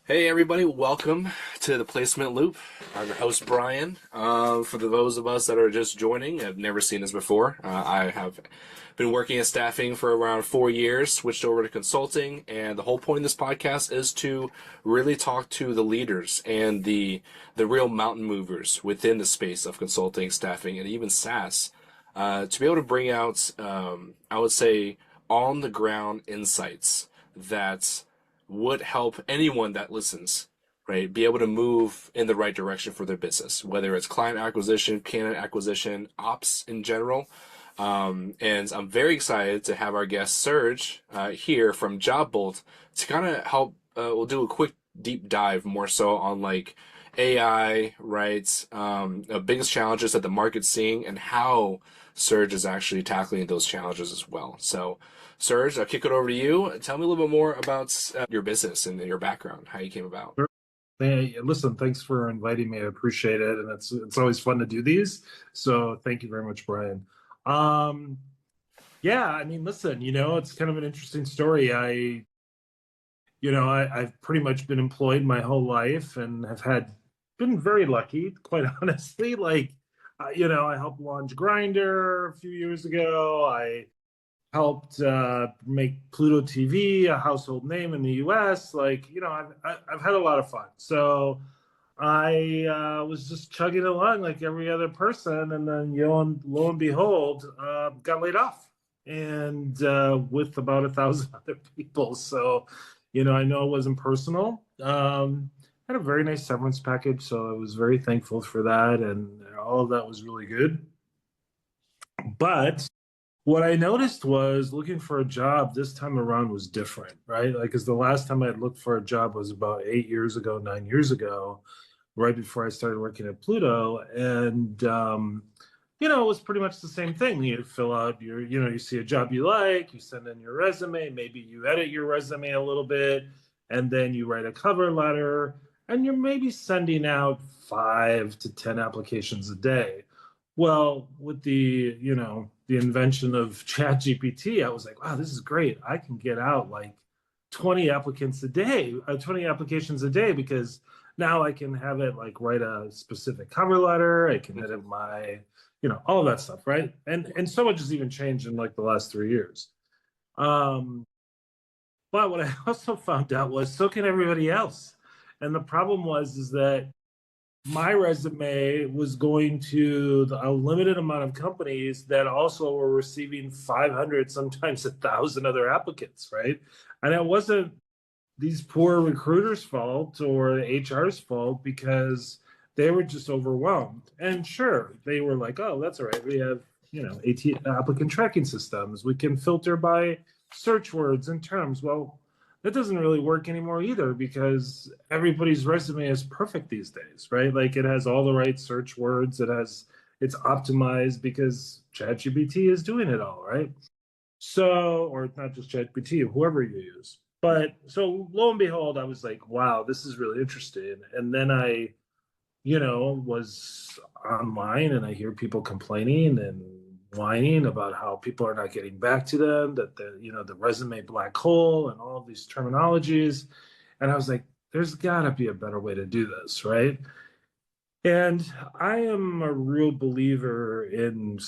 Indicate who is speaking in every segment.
Speaker 1: Hey everybody, welcome to the Placement Loop. I'm your host Brian. For those of us that are just joining, have never seen this before. I have been working in staffing for around 4 years, switched over to consulting, and the whole point of this podcast is to really talk to the leaders and the real mountain movers within the space of consulting, staffing, and even SaaS, to be able to bring out, I would say, on the ground insights that would help anyone that listens, right, be able to move in the right direction for their business, whether it's client acquisition, candidate acquisition, ops in general. And I'm very excited to have our guest Serge here from JobBolt to kind of help. We'll do a quick deep dive more so on like AI, right? Biggest challenges that the market's seeing and how Serge is actually tackling those challenges as well. So, Serge, I'll kick it over to you. Tell me a little bit more about your business and your background, how you came about.
Speaker 2: Sure. Hey, listen, thanks for inviting me. I appreciate it, and it's always fun to do these. So thank you very much, Brian. Um, yeah, I mean, listen, it's kind of an interesting story. I've pretty much been employed my whole life and have been very lucky, quite honestly. I helped launch Grinder a few years ago. I helped make Pluto TV a household name in the U.S. I've had a lot of fun. So I was just chugging along like every other person, and then lo and behold, got laid off, and with about 1,000 other people. So, I know it wasn't personal. Had a very nice severance package, so I was very thankful for that, and all of that was really good. But what I noticed was looking for a job this time around was different, right? Like, because the last time I had looked for a job was about 8 years ago, 9 years ago, right before I started working at Pluto. And, it was pretty much the same thing. You fill out you see a job you like, you send in your resume, maybe you edit your resume a little bit, and then you write a cover letter, and you're maybe sending out 5 to 10 applications a day. Well, with the invention of ChatGPT, I was like, wow, this is great. I can get out like 20 applicants a day, 20 applications a day, because now I can have it like write a specific cover letter. I can edit all of that stuff, right? And so much has even changed in like the last 3 years. Um, but what I also found out was so can everybody else. And the problem is that my resume was going to a limited amount of companies that also were receiving 500, sometimes 1,000 other applicants, right? And it wasn't these poor recruiters' fault or HR's fault, because they were just overwhelmed. And sure, they were like, oh, that's all right. We have, applicant tracking systems. We can filter by search words and terms. Well, that doesn't really work anymore either, because everybody's resume is perfect these days, right? Like, it has all the right search words. It's optimized because ChatGPT is doing it all, right? So, or not just ChatGPT, whoever you use. But so lo and behold, I was like, wow, this is really interesting. And then I, was online, and I hear people complaining and whining about how people are not getting back to them, that the resume black hole and all of these terminologies. And I was like, there's got to be a better way to do this, right? And I am a real believer in,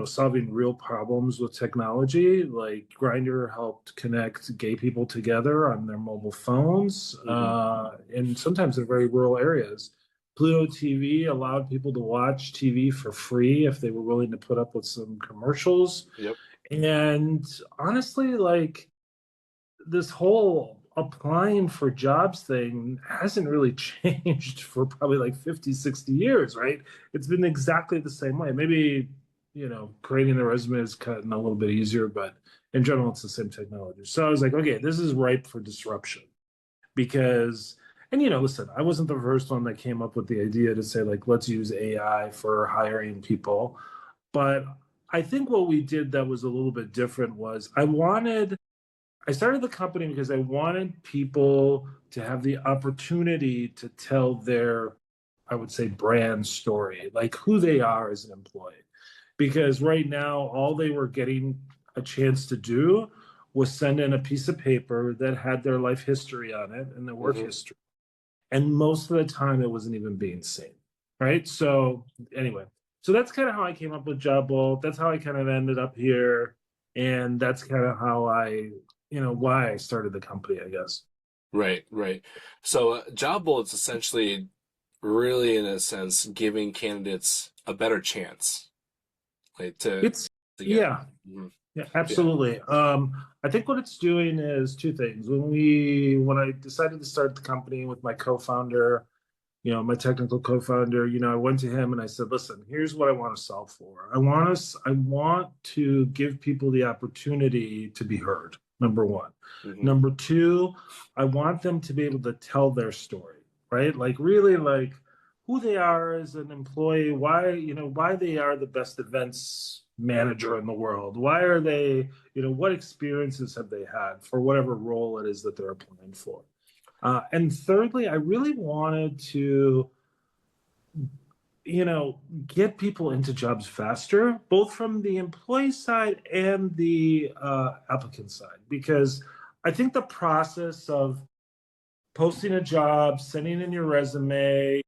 Speaker 2: solving real problems with technology. Like, Grinder helped connect gay people together on their mobile phones, and sometimes in very rural areas. Pluto TV allowed people to watch TV for free if they were willing to put up with some commercials.
Speaker 1: Yep.
Speaker 2: And honestly, like, this whole applying for jobs thing hasn't really changed for probably like 50, 60 years, right? It's been exactly the same way. Maybe, creating a resume is gotten a little bit easier, but in general, it's the same technology. So I was like, okay, this is ripe for disruption, because, and listen, I wasn't the first one that came up with the idea to say, like, let's use AI for hiring people. But I think what we did that was a little bit different was I started the company because I wanted people to have the opportunity to tell their, I would say, brand story, like who they are as an employee. Because right now, all they were getting a chance to do was send in a piece of paper that had their life history on it and their work history. And most of the time it wasn't even being seen, right? So anyway, so that's kind of how I came up with Job Bolt. That's how I kind of ended up here. And that's kind of how why I started the company, I guess.
Speaker 1: Right, right. So job bullets essentially really, in a sense, giving candidates a better chance, like
Speaker 2: It's
Speaker 1: to get.
Speaker 2: yeah,
Speaker 1: Mhm.
Speaker 2: yeah,
Speaker 1: Yeah.
Speaker 2: absolutely. I think what it's doing is two things. When I decided to start the company with my co-founder, my technical co-founder, I went to him and I said, listen, here's what I want to solve for. I want to give people the opportunity to be heard, number one.
Speaker 1: Hmm.
Speaker 2: Number two, I want them to be able to tell their story, right? Like really like who they are as an employee, why they are the best events manager in the world. Why are they, what experiences have they had for whatever role it is that they're applying for. And thirdly, I really wanted to, get people into jobs faster, both from the employee side and the applicant side, because I think the process of posting a job, sending in your resume,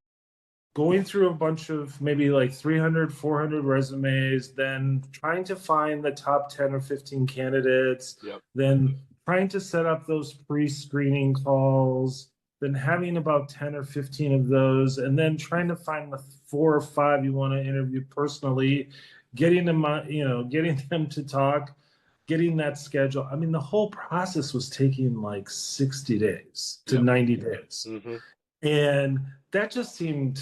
Speaker 2: going through a bunch of maybe like 300, 400 resumes, then trying to find the top 10 or 15 candidates,
Speaker 1: Yep.
Speaker 2: then trying to set up those pre-screening calls, then having about 10 or 15 of those, and then trying to find the 4 or 5 you want to interview personally, getting them, getting them to talk, getting that schedule. I mean, the whole process was taking like 60 days to
Speaker 1: Yep.
Speaker 2: 90 days.
Speaker 1: Hmm.
Speaker 2: And that just seemed,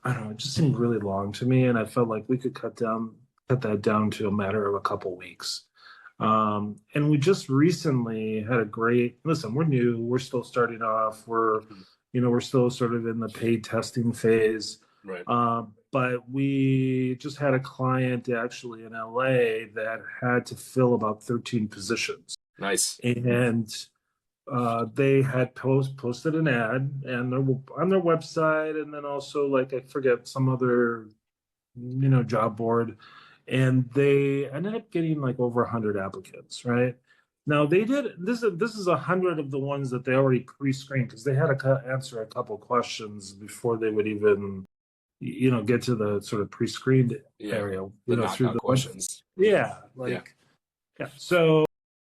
Speaker 2: I don't know, it just seemed really long to me. And I felt like we could cut that down to a matter of a couple weeks. And we just recently had a great, listen, we're new, we're still starting off, we're still sort of in the paid testing phase.
Speaker 1: Right.
Speaker 2: But we just had a client actually in LA that had to fill about 13 positions.
Speaker 1: Nice.
Speaker 2: And they had posted an ad and on their website, and then also like I forget some other job board, and they ended up getting like over 100 applicants. Right now, they did this is 100 of the ones that they already pre-screened because they had to answer a couple questions before they would even get to the sort of pre-screened
Speaker 1: Yeah.
Speaker 2: area
Speaker 1: The
Speaker 2: through
Speaker 1: knockout
Speaker 2: the web.
Speaker 1: questions.
Speaker 2: Yeah,
Speaker 1: Yeah.
Speaker 2: like yeah. So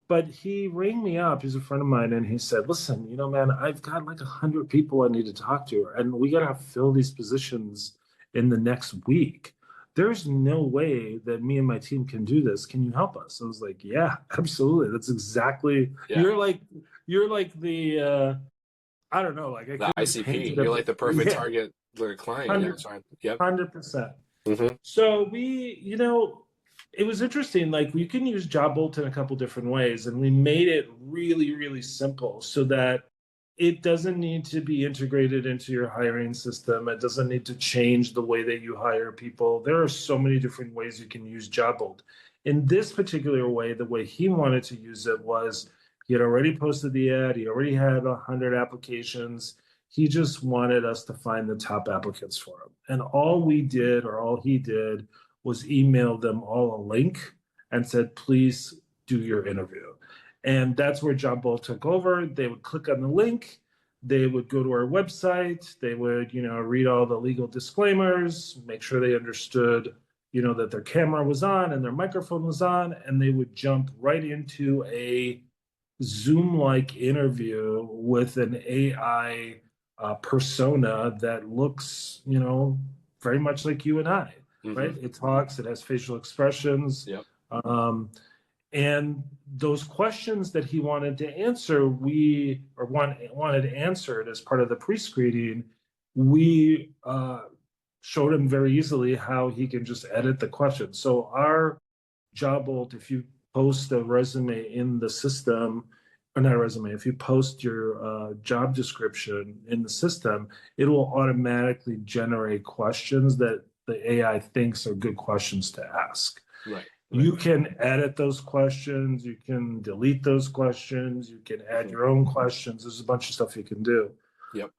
Speaker 2: but he rang me up. He's a friend of mine, and he said, "Listen, man, I've got like 100 people I need to talk to, and we gotta fill these positions in the next week. There's no way that me and my team can do this. Can you help us?" I was like, "Yeah, absolutely. That's exactly
Speaker 1: Yeah.
Speaker 2: you're like the I don't know, like I
Speaker 1: The
Speaker 2: couldn't have
Speaker 1: ICP.
Speaker 2: painted
Speaker 1: You're
Speaker 2: a
Speaker 1: like the perfect
Speaker 2: yeah,
Speaker 1: target client. Yeah.
Speaker 2: 100
Speaker 1: Sorry. Yep.
Speaker 2: 100%.
Speaker 1: Hmm.
Speaker 2: So it was interesting. Like we can use Job Bolt in a couple different ways, and we made it really, really simple so that it doesn't need to be integrated into your hiring system. It doesn't need to change the way that you hire people. There are so many different ways you can use Job Bolt. In this particular way, the way he wanted to use it was he had already posted the ad, he already had 100 applications. He just wanted us to find the top applicants for him. And all we did, or all he did, was email them all a link and said, please do your interview. And that's where Job Bolt took over. They would click on the link, they would go to our website, they would, read all the legal disclaimers, make sure they understood, that their camera was on and their microphone was on, and they would jump right into a Zoom-like interview with an AI persona that looks, very much like you and I,
Speaker 1: Hmm.
Speaker 2: right? It talks, it has facial expressions.
Speaker 1: Yep.
Speaker 2: Um, and those questions that he wanted to answer, wanted answered as part of the pre-screening, we showed him very easily how he can just edit the questions. So our Job Bolt, if you post a resume in the system, or not a resume, if you post your job description in the system, it will automatically generate questions that the AI thinks are good questions to ask.
Speaker 1: Right. Right.
Speaker 2: You can edit those questions, you can delete those questions, you can add
Speaker 1: Hmm.
Speaker 2: your own questions. There's a bunch of stuff you can do.
Speaker 1: Yep.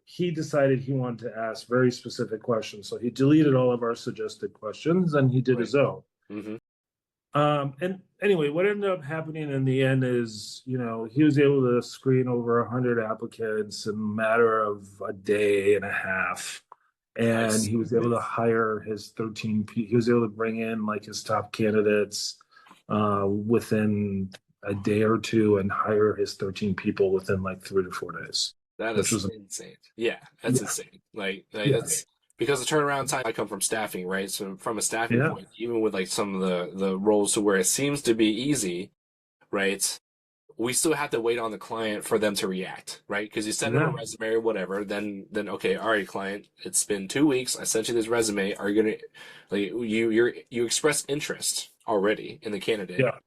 Speaker 2: He decided he wanted to ask very specific questions. So he deleted all of our suggested questions and he did
Speaker 1: Right.
Speaker 2: his own.
Speaker 1: Hmm.
Speaker 2: And anyway, what ended up happening in the end is, he was able to screen over 100 applicants in a matter of a day and a half. And
Speaker 1: Nice.
Speaker 2: he was able to hire his 13 he was able to bring in like his top candidates within a day or two and hire his 13 people within like 3 to 4 days,
Speaker 1: That
Speaker 2: which
Speaker 1: is
Speaker 2: was
Speaker 1: insane. Yeah, that's
Speaker 2: yeah,
Speaker 1: insane. Like
Speaker 2: yeah,
Speaker 1: that's because the turnaround time. I come from staffing, right? So from a staffing
Speaker 2: yeah,
Speaker 1: point, even with like some of the roles to where it seems to be easy, right? We still have to wait on the client for them to react, right? Because you send them a
Speaker 2: yeah,
Speaker 1: resume or whatever, then okay, all right, client, it's been 2 weeks. I sent you this resume. Are you gonna like you express interest already in the candidate,
Speaker 2: yeah.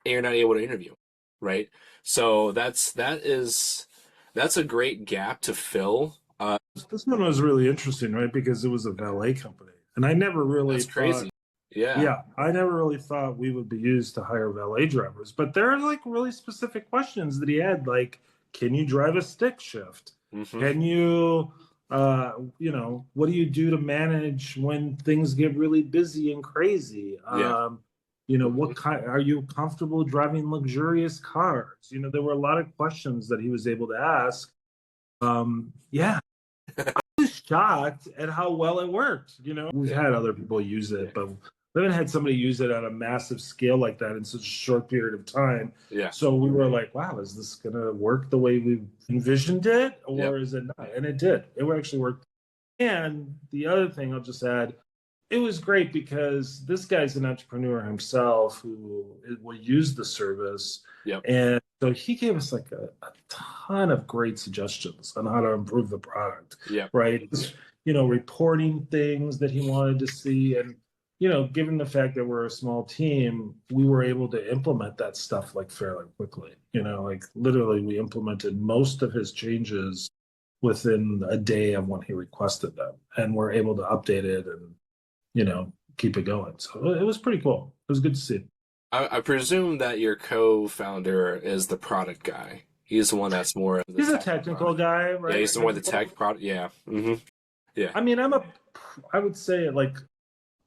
Speaker 1: and you're not able to interview, right? So that's a great gap to fill.
Speaker 2: This one was really interesting, right? Because it was a valet company. And I never really
Speaker 1: That's
Speaker 2: thought,
Speaker 1: crazy. Yeah.
Speaker 2: yeah, I never really thought we would be used to hire valet drivers. But there are like really specific questions that he had, like, can you drive a stick shift?
Speaker 1: Hmm.
Speaker 2: Can you, what do you do to manage when things get really busy and crazy?
Speaker 1: Yeah.
Speaker 2: What kind, are you comfortable driving luxurious cars? There were a lot of questions that he was able to ask. Yeah, shocked at how well it worked. We've
Speaker 1: Yeah.
Speaker 2: had other people use
Speaker 1: Yeah.
Speaker 2: it, but we haven't had somebody use it on a massive scale like that in such a short period of time.
Speaker 1: Yeah.
Speaker 2: So we were like, wow, is this going to work the way we envisioned it?
Speaker 1: Yep.
Speaker 2: Or is it not? And it did. It actually worked. And the other thing I'll just add, it was great because this guy's an entrepreneur himself who will use the service.
Speaker 1: Yep.
Speaker 2: And so he gave us like a ton of great suggestions on how to improve the product,
Speaker 1: Yep.
Speaker 2: right? Reporting things that he wanted to see. And, given the fact that we're a small team, we were able to implement that stuff like fairly quickly. Like literally we implemented most of his changes within a day of when he requested them. And we're able to update it and keep it going. So it was pretty cool. It was good to see.
Speaker 1: I presume that your co-founder is the product guy. He's the one that's more of the
Speaker 2: He's a
Speaker 1: tech
Speaker 2: technical
Speaker 1: product.
Speaker 2: guy,
Speaker 1: Yeah,
Speaker 2: right?
Speaker 1: he's the more the tech product. Yeah. Hmm. Yeah.
Speaker 2: I mean, I would say like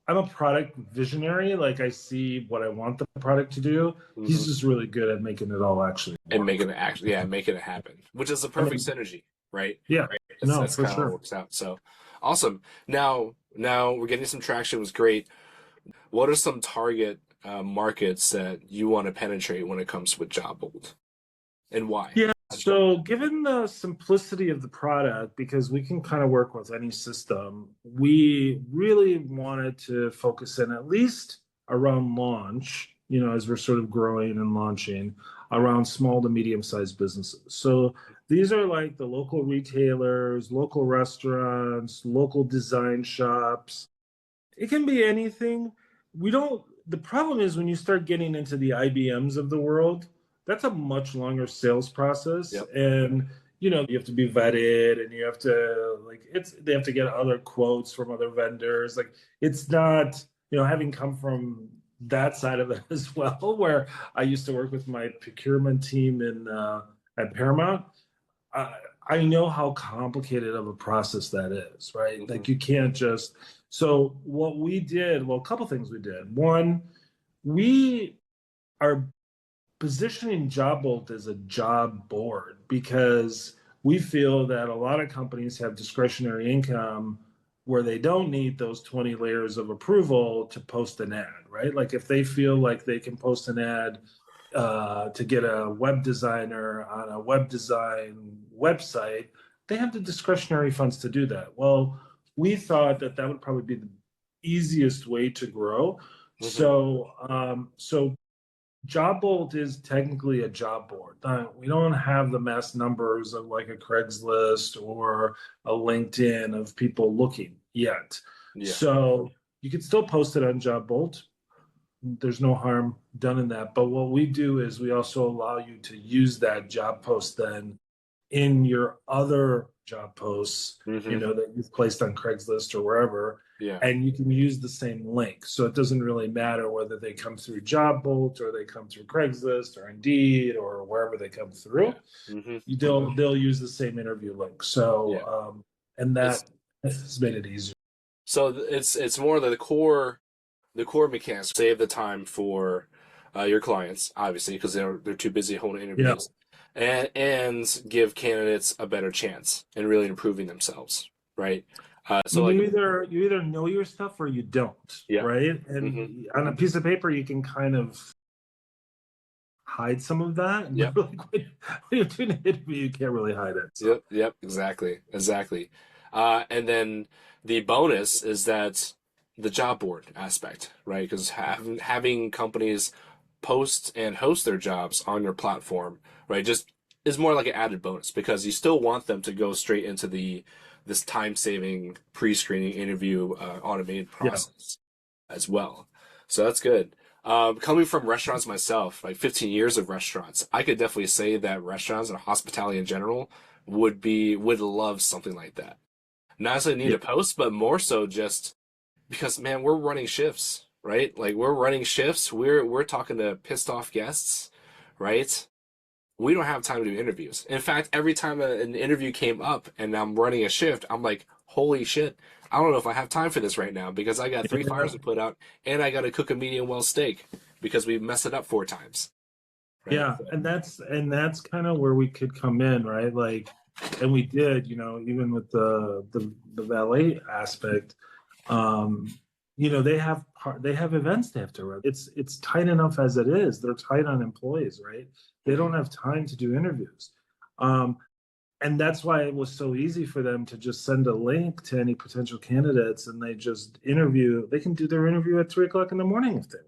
Speaker 2: I'm a product visionary. Like I see what I want the product to do.
Speaker 1: Hmm.
Speaker 2: He's just really good at making it all actually
Speaker 1: And
Speaker 2: work.
Speaker 1: making it happen, which is a
Speaker 2: I
Speaker 1: perfect
Speaker 2: mean,
Speaker 1: synergy, right?
Speaker 2: yeah, no,
Speaker 1: That's
Speaker 2: for
Speaker 1: kind of how it
Speaker 2: sure.
Speaker 1: works out. So awesome. Now we're getting some traction. It was great. What are some target markets that you want to penetrate when it comes with job bold, and why?
Speaker 2: Yeah. So, given the simplicity of the product, because we can kind of work with any system, we really wanted to focus in at least around launch, as we're sort of growing and launching around small to medium sized businesses. So, these are like the local retailers, local restaurants, local design shops. It can be anything. The problem is when you start getting into the IBMs of the world, that's a much longer sales process.
Speaker 1: Yep.
Speaker 2: And, you have to be vetted and you have to, like, they have to get other quotes from other vendors. Like, it's not, having come from that side of it as well, where I used to work with my procurement team at Paramount. I, I know how complicated of a process that is, right?
Speaker 1: Hmm.
Speaker 2: Like you can't just. So what we did, well, a couple things we did. One, we are positioning JobBolt as a job board because we feel that a lot of companies have discretionary income where they don't need those 20 layers of approval to post an ad, right? Like if they feel like they can post an ad to get a web designer on a web design website, they have the discretionary funds to do that. Well, we thought that that would probably be the easiest way to grow.
Speaker 1: Hmm.
Speaker 2: So JobBolt is technically a job board. We don't have the mass numbers of like a Craigslist or a LinkedIn of people looking yet.
Speaker 1: Yeah.
Speaker 2: So you can still post it on JobBolt. There's no harm done in that. But what we do is we also allow you to use that job post then in your other job posts,
Speaker 1: Hmm.
Speaker 2: that you've placed on Craigslist or wherever,
Speaker 1: Yeah.
Speaker 2: and you can use the same link. So it doesn't really matter whether they come through JobBolt or they come through Craigslist or Indeed or wherever they come through.
Speaker 1: Yeah. Hmm.
Speaker 2: They'll use the same interview link.
Speaker 1: Yeah.
Speaker 2: And
Speaker 1: It's
Speaker 2: that has made it easier.
Speaker 1: so it's more the core the core mechanics save the time for your clients, obviously, because they're too busy holding
Speaker 2: Yeah.
Speaker 1: interviews, and give candidates a better chance in really improving themselves, right?
Speaker 2: I
Speaker 1: So
Speaker 2: mean,
Speaker 1: like,
Speaker 2: you either know your stuff or you don't,
Speaker 1: yeah,
Speaker 2: right?
Speaker 1: hmm
Speaker 2: And on a piece of paper, you can kind of hide some of that. And
Speaker 1: yep,
Speaker 2: like when you're doing an interview, you can't really hide it. So
Speaker 1: yep, exactly, exactly. And then the bonus is that the job board aspect, right? Because having companies post and host their jobs on your platform, right, just is more like an added bonus because you still want them to go straight into this time saving pre-screening interview automated
Speaker 2: yeah,
Speaker 1: process as well. So that's good. Coming from restaurants myself, like 15 years of restaurants, I could definitely say that restaurants and hospitality in general would love something like that. Not as a need
Speaker 2: yeah,
Speaker 1: to post, but more so just because man, we're running shifts, right? Like we're running shifts. We're talking to pissed off guests, right? We don't have time to do interviews. In fact, every time an interview came up and I'm running a shift, I'm like, holy shit, I don't know if I have time for this right now because I got three
Speaker 2: yeah.
Speaker 1: fires to put out and I got to cook a medium well steak because we messed it up 4 times, right?
Speaker 2: Yeah, and that's kind of where we could come in, right? Like, and we did, even with the valet aspect, um, they have events they have to run. It's tight enough as it is. They're tight on employees, right? They don't
Speaker 1: Hmm.
Speaker 2: have time to do interviews. Um, and that's why it was so easy for them to just send a link to any potential candidates and they just interview. They can do their interview at 3 o'clock in the morning if they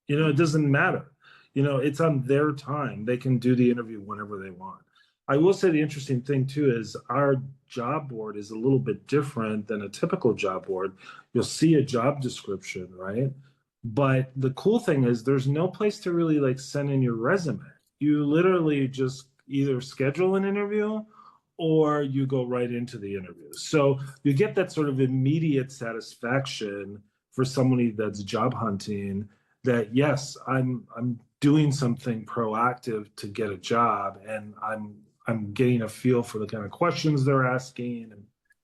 Speaker 2: want. It doesn't matter. It's on their time. They can do the interview whenever they want. I will say the interesting thing too is our job board is a little bit different than a typical job board. You'll see a job description, right? But the cool thing is there's no place to really like send in your resume. You literally just either schedule an interview or you go right into the interview. So you get that sort of immediate satisfaction for somebody that's job hunting that yes, I'm doing something proactive to get a job and I'm getting a feel for the kind of questions they're asking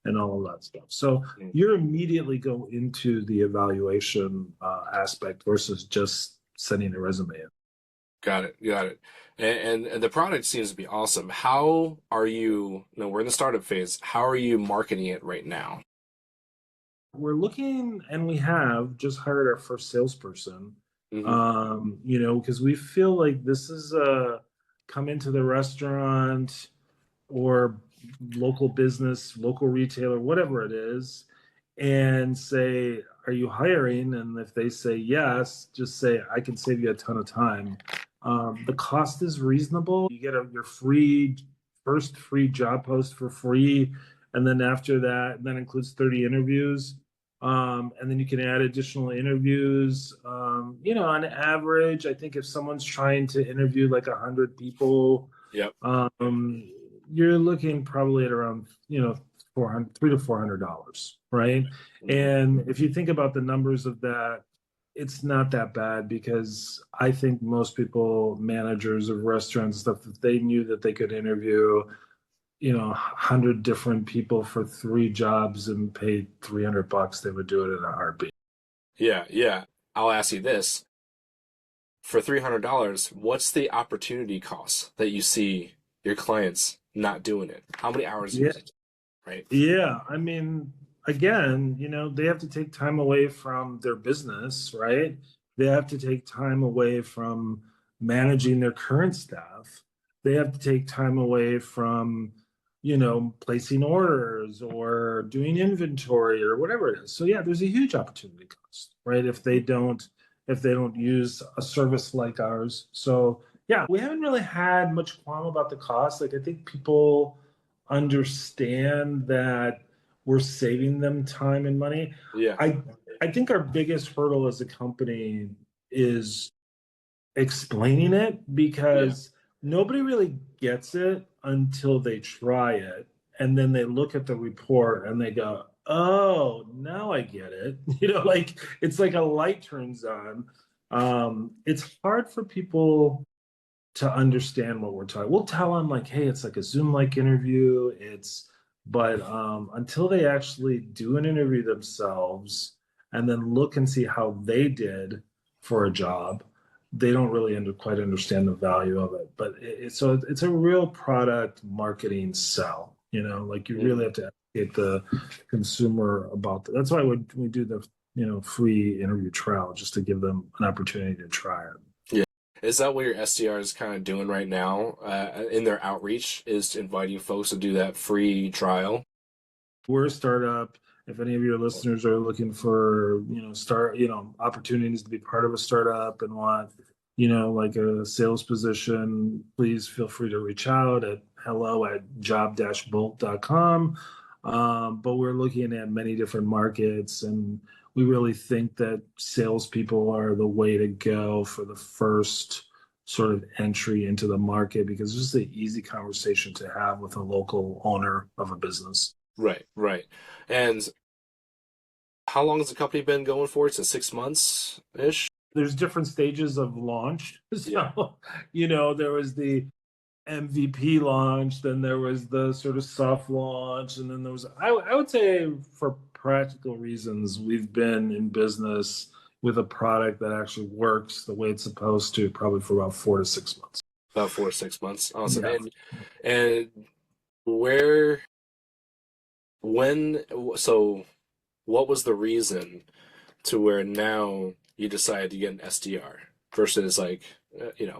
Speaker 2: and all of that stuff. So you're immediately go into the evaluation aspect versus just sending a resume in.
Speaker 1: Got it. Got it. And the product seems to be awesome. How are you, we're in the startup phase. How are you marketing it right now?
Speaker 2: We're looking and we have just hired our first salesperson.
Speaker 1: Hmm.
Speaker 2: Because we feel like this is come into the restaurant or local business, local retailer, whatever it is, and say, are you hiring? And if they say yes, just say, I can save you a ton of time. The cost is reasonable. You get your first free job post for free. And then after that includes 30 interviews. And then you can add additional interviews. On average, I think if someone's trying to interview like 100 people,
Speaker 1: Yep.
Speaker 2: um, you're looking probably at around, 400, $300 to $400, right?
Speaker 1: Hmm.
Speaker 2: And if you think about the numbers of that, it's not that bad because I think most people, managers of restaurants and stuff, if they knew that they could interview, 100 different people for 3 jobs and paid $300, they would do it in a heartbeat.
Speaker 1: Yeah. Yeah. I'll ask you this. For $300, what's the opportunity cost that you see your clients not doing it? How many hours
Speaker 2: Yeah,
Speaker 1: using it, right?
Speaker 2: yeah. I mean, again, they have to take time away from their business, right? They have to take time away from managing their current staff. They have to take time away from, placing orders or doing inventory or whatever it is. So yeah, there's a huge opportunity cost, right? If they don't use a service like ours. So yeah, we haven't really had much qualm about the cost. Like I think people understand that we're saving them time and money.
Speaker 1: Yeah.
Speaker 2: I I think our biggest hurdle as a company is explaining it
Speaker 1: Yeah.
Speaker 2: because nobody really gets it until they try it and then they look at the report and they go, "Oh, now I get it." Like it's like a light turns on. It's hard for people to understand what we're talking. We'll tell them like, hey, it's like a Zoom-like interview. But until they actually do an interview themselves and then look and see how they did for a job, they don't really quite understand the value of it. But so it's a real product marketing sell. Like you really have to educate the consumer about that. That's why we do the free interview trial, just to give them an opportunity to try it.
Speaker 1: Yeah. Is that what your SDR is kind of doing right now in their outreach, is inviting folks to do that free trial?
Speaker 2: We're a startup. If any of your listeners are looking for, opportunities to be part of a startup and want, like a sales position, please feel free to reach out at hello@job-bolt.com. But we're looking at many different markets, and we really think that salespeople are the way to go for the first sort of entry into the market, because it's just an easy conversation to have with a local owner of a business.
Speaker 1: Right, right. And how long has the company been going for? It's 6 months-ish?
Speaker 2: There's different stages of launch. So, there was the MVP launch, then there was the sort of soft launch, and then there was, I would say, for practical reasons, we've been in business with a product that actually works the way it's supposed to, probably for about 4 to 6 months.
Speaker 1: About 4 to 6 months. Awesome.
Speaker 2: Yeah.
Speaker 1: And what was the reason to where now you decided to get an SDR versus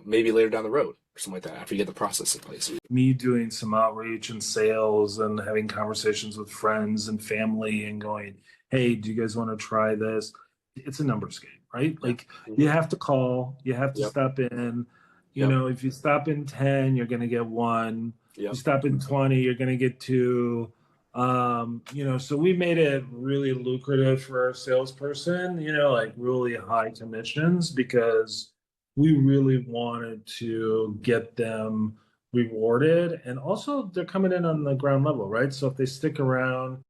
Speaker 1: maybe later down the road or something like that, after you get the process in place?
Speaker 2: Me doing some outreach and sales and having conversations with friends and family and going, hey, do you guys want to try this? It's a numbers game, right? Like you have to call, you have to stop in. If you stop in 10, you're going to get 1. You stop in 20, you're going to get 2. So we made it really lucrative for a salesperson, like really high commissions, because we really wanted to get them rewarded. And also they're coming in on the ground level, right? So if they stick around,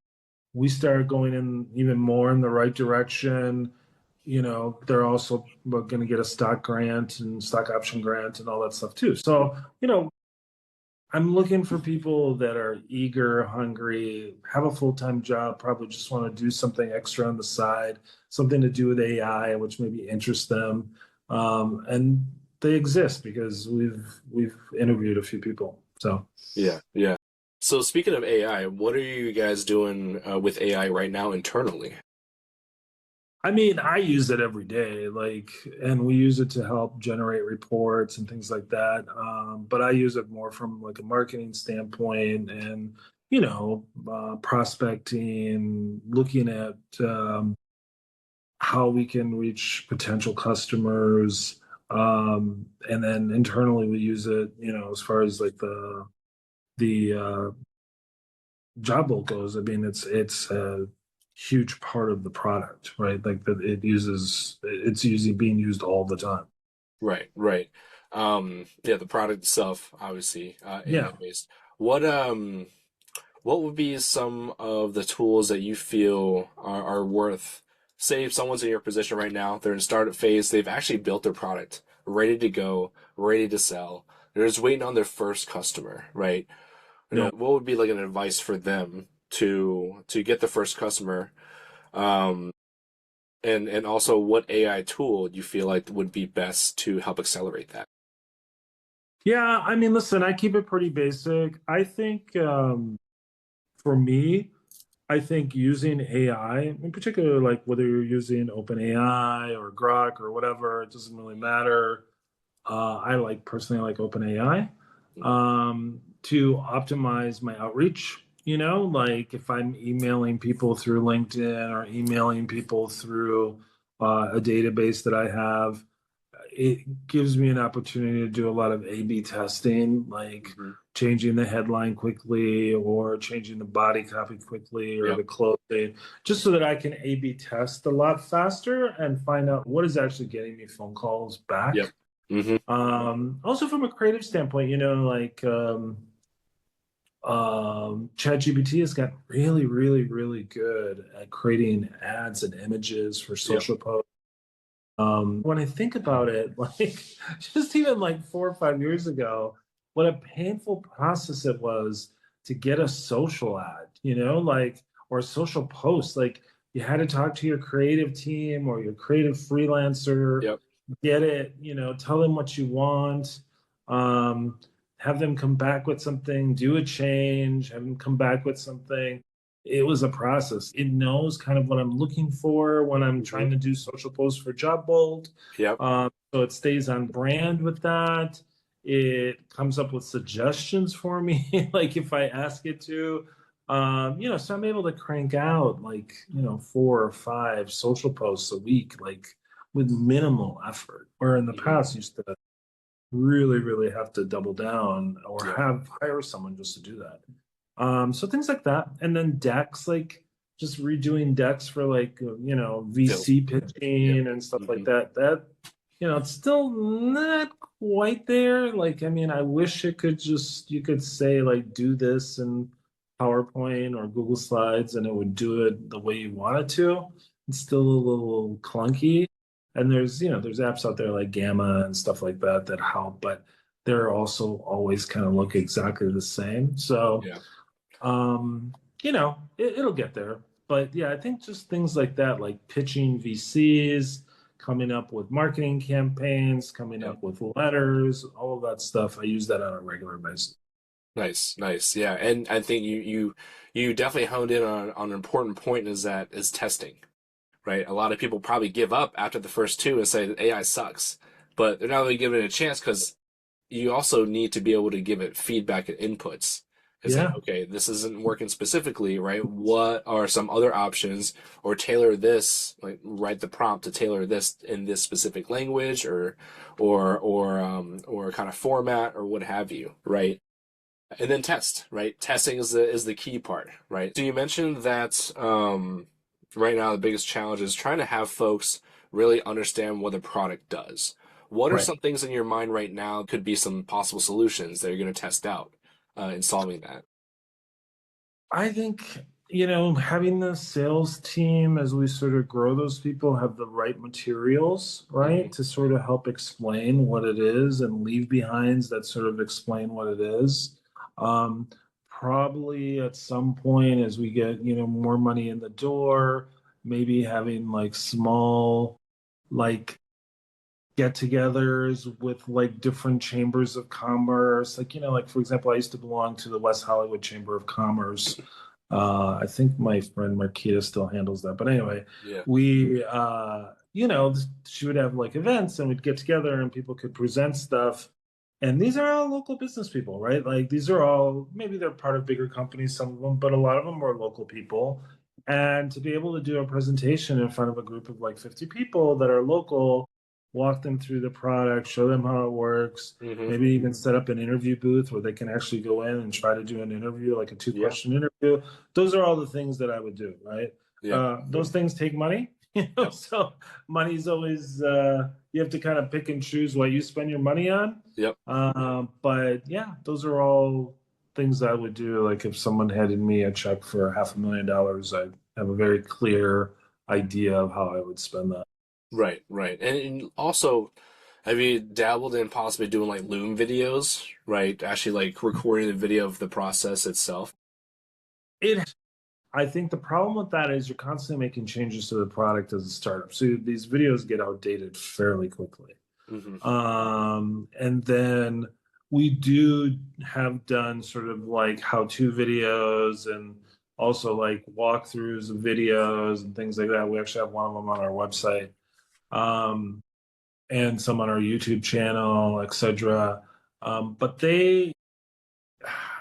Speaker 2: we start going in even more in the right direction. They're also going to get a stock grant and stock option grant and all that stuff too. So, I'm looking for people that are eager, hungry, have a full-time job, probably just want to do something extra on the side, something to do with AI, which maybe interests them. And they exist because we've interviewed a few people. So
Speaker 1: yeah. So speaking of AI, what are you guys doing with AI right now internally?
Speaker 2: I mean, I use it every day, and we use it to help generate reports and things like that. But I use it more from like a marketing standpoint and, prospecting, looking at how we can reach potential customers. And then internally we use it, as far as like the job bolt goes. I mean, it's huge part of the product, right? Like that it's usually being used all the time.
Speaker 1: Right. The product itself, obviously, AI based. What would be some of the tools that you feel are worth, say if someone's in your position right now, they're in startup phase, they've actually built their product, ready to go, ready to sell. They're just waiting on their first customer, right? What would be like an advice for them to get the first customer, and also what AI tool you feel like would be best to help accelerate that?
Speaker 2: Yeah, I mean, listen, I keep it pretty basic. I think for me, I think using AI, in particular, like whether you're using OpenAI or Grok or whatever, it doesn't really matter. I personally like OpenAI to optimize my outreach. Like if I'm emailing people through LinkedIn or emailing people through a database that I have, it gives me an opportunity to do a lot of A/B testing, like changing the headline quickly or changing the body copy quickly or the clothing, just so that I can A/B test a lot faster and find out what is actually getting me phone calls back. Also from a creative standpoint, ChatGPT has got really, really, really good at creating ads and images for social posts. When I think about it, like just even like 4 or 5 years ago, what a painful process it was to get a social ad, or a social post. Like you had to talk to your creative team or your creative freelancer,
Speaker 1: Yep.
Speaker 2: get it, tell them what you want, um, have them come back with something, do a change, have them come back with something. It was a process. It knows kind of what I'm looking for when I'm
Speaker 1: Hmm.
Speaker 2: trying to do social posts for Job Bold.
Speaker 1: Yep.
Speaker 2: So it stays on brand with that. It comes up with suggestions for me, like if I ask it to. So I'm able to crank out like, 4 or 5 social posts a week, like with minimal effort. Where in the
Speaker 1: Hmm.
Speaker 2: past, used to really, really have to double down or
Speaker 1: Yep.
Speaker 2: hire someone just to do that. So things like that. And then decks, like just redoing decks for like,
Speaker 1: Sales.
Speaker 2: VC
Speaker 1: Yep.
Speaker 2: pitching and stuff like
Speaker 1: Hmm.
Speaker 2: that. It's still not quite there. Like, I mean, I wish you could say like, do this in PowerPoint or Google Slides and it would do it the way you want it to. It's still a little clunky. And there's apps out there like Gamma and stuff like that that help, but they're also always kind of look exactly the same. So,
Speaker 1: Yeah.
Speaker 2: um, it'll get there. But yeah, I think just things like that, like pitching VCs, coming up with marketing campaigns, coming
Speaker 1: Yep.
Speaker 2: up with letters, all of that stuff. I use that on a regular basis.
Speaker 1: Nice, nice. Yeah. And I think you definitely honed in on an important point is testing, right? A lot of people probably give up after the first two and say that AI sucks, but they're not really giving it a chance because you also need to be able to give it feedback and inputs and say,
Speaker 2: Yeah.
Speaker 1: okay, this isn't working specifically, right? What are some other options, or tailor this, like write the prompt to tailor this in this specific language or kind of format or what have you, right? And then test, right? Testing is the key part, right? So you mentioned that right now the biggest challenge is trying to have folks really understand what the product does. What are
Speaker 2: Right.
Speaker 1: some things in your mind right now could be some possible solutions that you're going to test out in solving that?
Speaker 2: I think, having the sales team as we sort of grow those people have the right materials,
Speaker 1: Hmm.
Speaker 2: right, to sort of help explain what it is and leave behinds that sort of explain what it is. Um, Probably at some point as we get, more money in the door, maybe having like small, like get-togethers with like different chambers of commerce. Like, like for example, I used to belong to the West Hollywood Chamber of Commerce. I think my friend Marquita still handles that. But anyway,
Speaker 1: Yeah.
Speaker 2: we, she would have like events and we'd get together and people could present stuff. And these are all local business people, right? Like these are all, maybe they're part of bigger companies, some of them, but a lot of them are local people. And to be able to do a presentation in front of a group of like 50 people that are local, walk them through the product, show them how it works,
Speaker 1: Hmm.
Speaker 2: maybe even set up an interview booth where they can actually go in and try to do an interview, like a two
Speaker 1: Yeah.
Speaker 2: question interview. Those are all the things that I would do, right?
Speaker 1: Yeah.
Speaker 2: Those things take money,
Speaker 1: Yep.
Speaker 2: so money's always, you have to kind of pick and choose what you spend your money on.
Speaker 1: Yep.
Speaker 2: But yeah, those are all things I would do. Like if someone handed me a check for $500,000, I'd have a very clear idea of how I would spend that.
Speaker 1: Right. Right. And also, have you dabbled in possibly doing like Loom videos, right? Actually, like recording the video of the process itself.
Speaker 2: It I think the problem with that is you're constantly making changes to the product as a startup. So these videos get outdated fairly quickly.
Speaker 1: Hmm.
Speaker 2: And then we do have done sort of like how-to videos and also like walkthroughs of videos and things like that. We actually have one of them on our website, um, and some on our YouTube channel, etc. But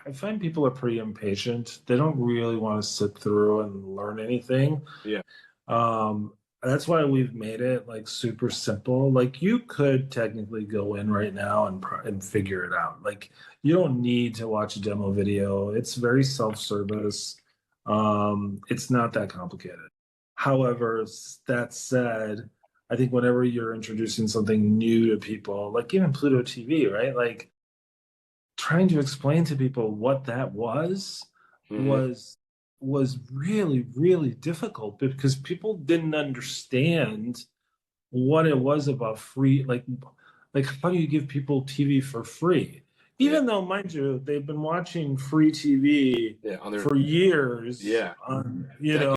Speaker 2: I find people are pretty impatient. They don't really want to sit through and learn anything.
Speaker 1: Yeah.
Speaker 2: Um, that's why we've made it like super simple. Like you could technically go in right now and figure it out. Like you don't need to watch a demo video. It's very self-service. It's not that complicated. However, that said, I think whenever you're introducing something new to people, like even Pluto TV, right? Like trying to explain to people what that
Speaker 1: Hmm.
Speaker 2: was was really really difficult because people didn't understand what it was about free, like how do you give people TV for free,
Speaker 1: Yeah.
Speaker 2: even though mind you they've been watching free TV
Speaker 1: Yeah. On their
Speaker 2: for years
Speaker 1: yeah.
Speaker 2: on
Speaker 1: Decade.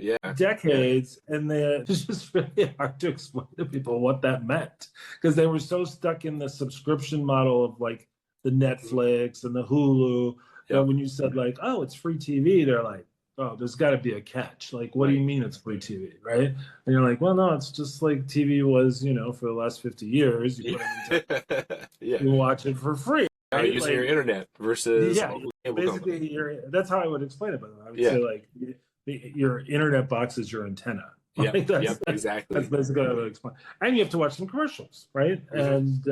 Speaker 1: Yeah.
Speaker 2: decades, and it's just really hard to explain to people what that meant because they were so stuck in the subscription model of like the Netflix and the Hulu that
Speaker 1: Yep.
Speaker 2: when you said like, oh, it's free TV, they're like, oh, there's got to be a catch. Like, what do you
Speaker 1: Right.
Speaker 2: mean it's free TV, right? And you're like, well, no, it's just like TV was, for the last 50 years. You put them into,
Speaker 1: Yeah.
Speaker 2: you watch it for free,
Speaker 1: Now
Speaker 2: right?
Speaker 1: using your
Speaker 2: Like,
Speaker 1: internet versus a
Speaker 2: yeah,
Speaker 1: local cable company.
Speaker 2: basically, that's how I would explain it. But I would
Speaker 1: Yeah.
Speaker 2: say like your internet box is your antenna.
Speaker 1: Yep.
Speaker 2: Like
Speaker 1: Yep.
Speaker 2: that's
Speaker 1: Exactly.
Speaker 2: basically how I would explain. And you have to watch some commercials, right? And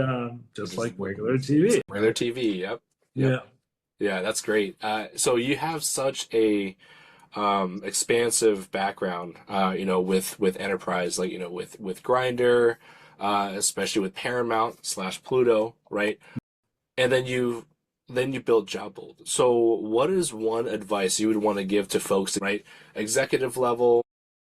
Speaker 2: just like regular TV.
Speaker 1: Regular TV. Yep. Yep.
Speaker 2: Yeah.
Speaker 1: Yeah. That's great. So you have such a expansive background, with enterprise, like, with Grindr, especially with Paramount / Pluto, right? And then you build JobBold. So what is one advice you would want to give to folks, right? Executive level,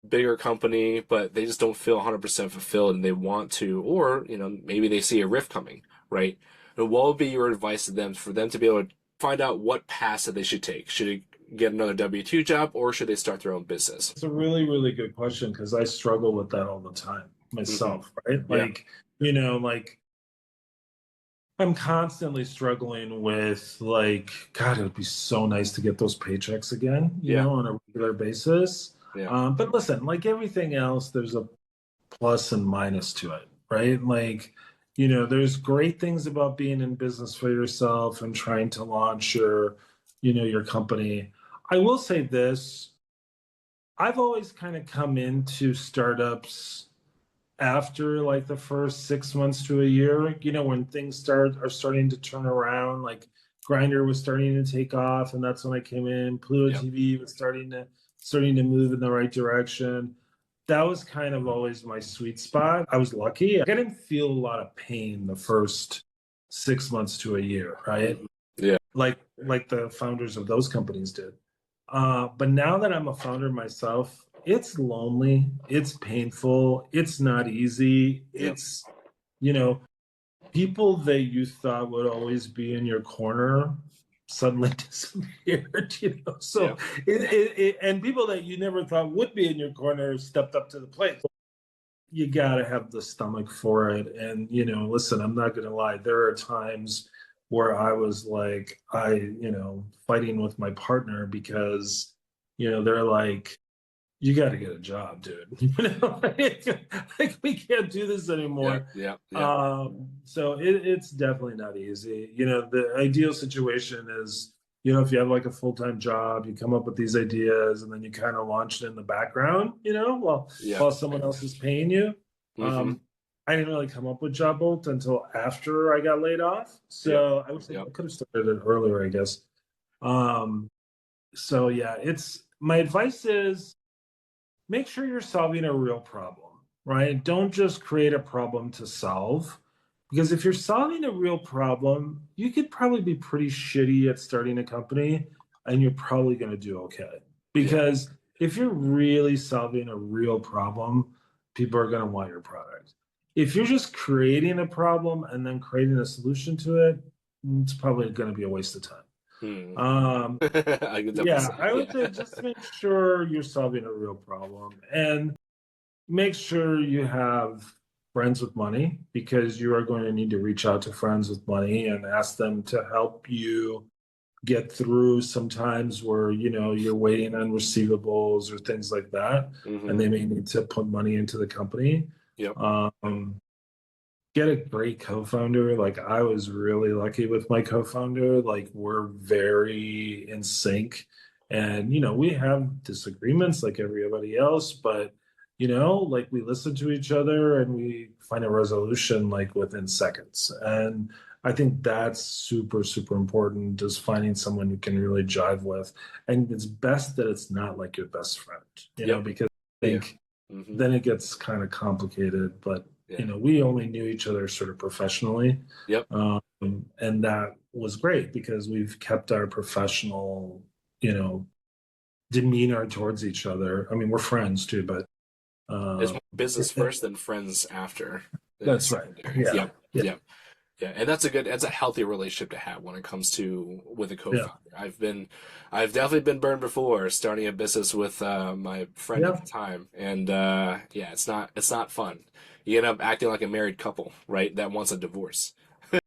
Speaker 1: bigger company, but they just don't feel 100% fulfilled and they want to, or, maybe they see a rift coming, right? And what would be your advice to them for them to be able to find out what path that they should take? Should they get another W-2 job or should they start their own business?
Speaker 2: It's a really, really good question because I struggle with that all the time myself, right?
Speaker 1: Yeah.
Speaker 2: Like, like I'm constantly struggling with like, God, it would be so nice to get those paychecks again, on a regular basis.
Speaker 1: Yeah.
Speaker 2: But listen, like everything else, there's a plus and minus to it, right? Like, there's great things about being in business for yourself and trying to launch your company. I will say this, I've always kind of come into startups after like the first 6 months to a year, when things are starting to turn around, like Grindr was starting to take off, and that's when I came in. Pluto TV was starting to move in the right direction. That was kind of always my sweet spot. I was lucky. I didn't feel a lot of pain the first 6 months to a year, right?
Speaker 1: Yeah.
Speaker 2: Like the founders of those companies did. But now that I'm a founder myself, it's lonely, it's painful, it's not easy. It's, people that you thought would always be in your corner suddenly disappeared, So and people that you never thought would be in your corner stepped up to the plate. You gotta have the stomach for it. And, listen, I'm not gonna lie, there are times where I was like, fighting with my partner because, they're like, you got to get a job, dude. Like we can't do this anymore.
Speaker 1: Yeah.
Speaker 2: So it's definitely not easy. The ideal situation is, if you have like a full-time job, you come up with these ideas and then you kind of launch it in the background, while someone else is paying you. I didn't really come up with JobBolt until after I got laid off. So I would say I could have started it earlier, I guess. So yeah, my advice is make sure you're solving a real problem, right? Don't just create a problem to solve. Because if you're solving a real problem, you could probably be pretty shitty at starting a company and you're probably going to do okay. Because if you're really solving a real problem, people are going to want your product. If you're just creating a problem and then creating a solution to it, it's probably going to be a waste of time. I would say just make sure you're solving a real problem and make sure you have friends with money, because you are going to need to reach out to friends with money and ask them to help you get through sometimes where, you're waiting on receivables or things like that. And they may need to put money into the company. Get a great co-founder. Like I was really lucky with my co-founder. Like we're very in sync and, we have disagreements like everybody else, but, like we listen to each other and we find a resolution like within seconds. And I think that's super, super important, is finding someone you can really jive with. And it's best that it's not like your best friend, because I think then it gets kind of complicated, but we only knew each other sort of professionally. And that was great because we've kept our professional, demeanor towards each other. I mean, we're friends too, but
Speaker 1: it's more business first than friends after.
Speaker 2: That's right. Yeah.
Speaker 1: Yeah, and that's a healthy relationship to have when it comes to with a
Speaker 2: Yeah.
Speaker 1: co-founder. I've definitely been burned before starting a business with my friend at
Speaker 2: Yeah.
Speaker 1: the time, and yeah, it's not fun. You end up acting like a married couple, right? That wants a divorce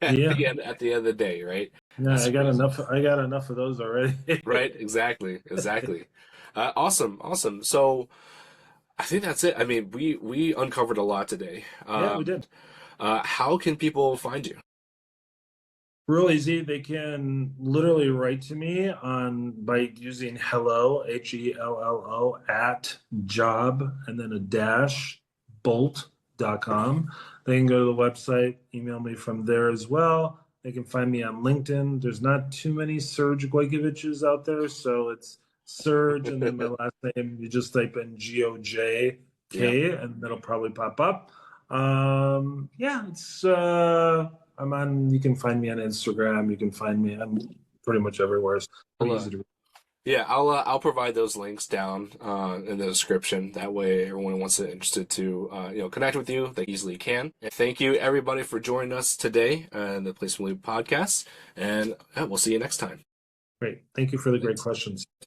Speaker 2: Yeah.
Speaker 1: at the end of the day, right?
Speaker 2: Yeah.
Speaker 1: That's crazy,
Speaker 2: I got enough of those already.
Speaker 1: right? Exactly, exactly. Awesome, awesome. So I think that's it. I mean, we uncovered a lot today.
Speaker 2: Yeah, we did.
Speaker 1: How can people find you?
Speaker 2: Real easy. They can literally write to me on by using hello, HELLO at job and then a dash bolt.com. They can go to the website, email me from there as well. They can find me on LinkedIn. There's not too many Serge Gojkoviches out there, so it's Serge and then my last name. You just type in GOJK
Speaker 1: Yeah.
Speaker 2: and that'll probably pop up. Yeah, it's I'm on. You can find me on Instagram. You can find me. I'm pretty much everywhere. It's
Speaker 1: I'll,
Speaker 2: pretty easy to.
Speaker 1: Yeah, I'll provide those links down in the description. That way, everyone who wants to interested to connect with you, they easily can. And thank you everybody for joining us today in the Placement Loop podcast, and we'll see you next time.
Speaker 2: Great. Thank you for the great
Speaker 1: Thanks.
Speaker 2: questions.